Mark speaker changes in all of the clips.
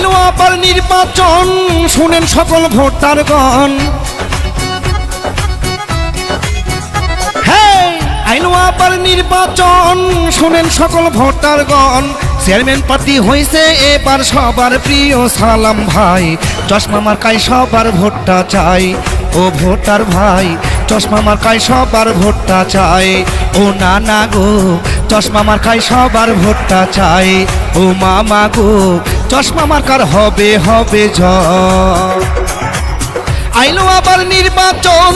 Speaker 1: আইলো আবার নির্বাচন, শুনেন সকল ভোটারগণ। আইলো আবার নির্বাচন, শুনেন সকল ভোটারগণ। চেয়ারম্যান পার্টি হইছে এবার সবার প্রিয় সালাম ভাই। চশমা মার্কায় সবার ভোটটা চাই, ও ভোটার ভাই চশমা মার্কায় সবার ভোটটা চাই। ও নানা গো চশমা মার্কায় সবার ভোটটা চাই। ও মামা গো চশমা মার্কার হবে হবে জয়। আইলো আবার নির্বাচন,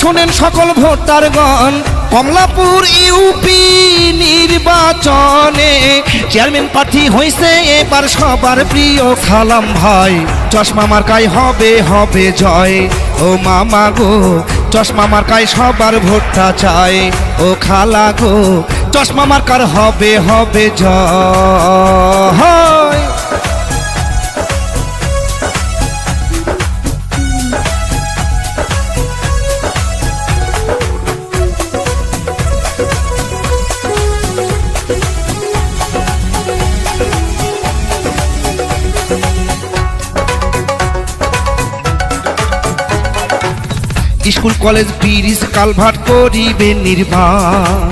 Speaker 1: শুনেন সকল ভোটারগণ। কমলাপুর ইউপি নির্বাচনে চেয়ারম্যান প্রার্থী হইছে এবার সবার প্রিয় সালাম ভাই। চশমা মার্কায় হবে হবে জয়। ও মামা গো চশমা মার্কায় সবার ভোটটা চাই। ও খালা গো চশমা মার্কার হবে হবে জয়। স্কুল কলেজ ব্রিজ কালভার্ট করিবে নির্মাণ।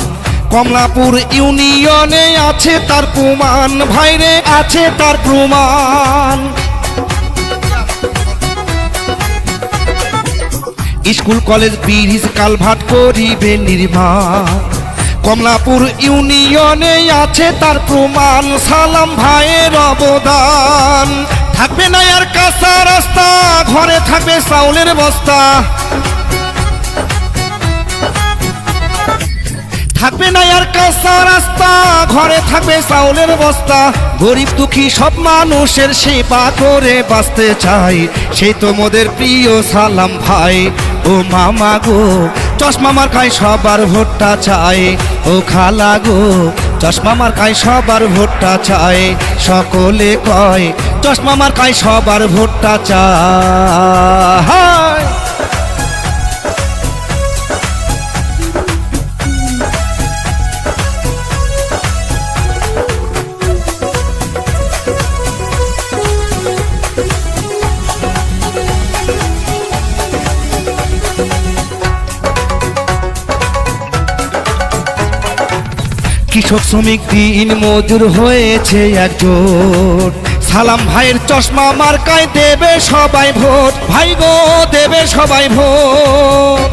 Speaker 1: কমলাপুর ইউনিয়নে আছে তার প্রমাণ ভাইরে, আছে তার প্রমাণ। স্কুল কলেজ ব্রিজ কালভার্ট করিবে নির্মাণ। কমলাপুর ইউনিয়নে আছে তার প্রমাণ। সালাম ভাইয়ের অবদান। থাকবে না আর কাঁচা রাস্তা, ঘরে থাকবে চাউলের বস্তা। থাকবে না আর কাঁচা রাস্তা, ঘরে থাকবে চাউলের বস্তা। গরিব দুঃখী সব মানুষের সেবা করে বাঁচতে চাই, সেই তো মোদের প্রিয় সালাম ভাই। ও মামা গো চশমা মার্কায় সবার ভোটটা চাই। ও খালা গো চশমা মার্কায় সবার ভোটটা চাই। সকলে কয় চশমা মার্কায় সবার ভোটটা চাই। কৃষক শ্রমিক দিন মজুর হয়েছে একজোট। সালাম ভাইয়ের চশমা মার্কায় দেবে সবাই ভোট, ভাই গো দেবে সবাই ভোট।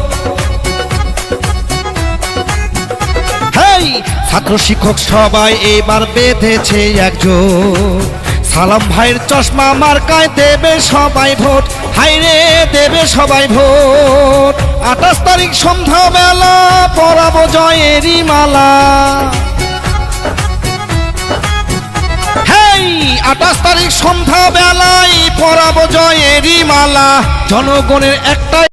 Speaker 1: হেই ছাত্র শিক্ষক সবাই এবার বেঁধেছে একজোট। সালাম ভাইয়ের চশমা মার্কায় দেবে সবাই ভোট, হাইরে দেবে সবাই ভোট। 28 তারিখ সন্ধ্যাবেলা পরাবো জয়েরই মালা। 28 তারিখ সন্ধ্যাবেলায় পরাবো জয়েরই মালা। জনগণের একটাই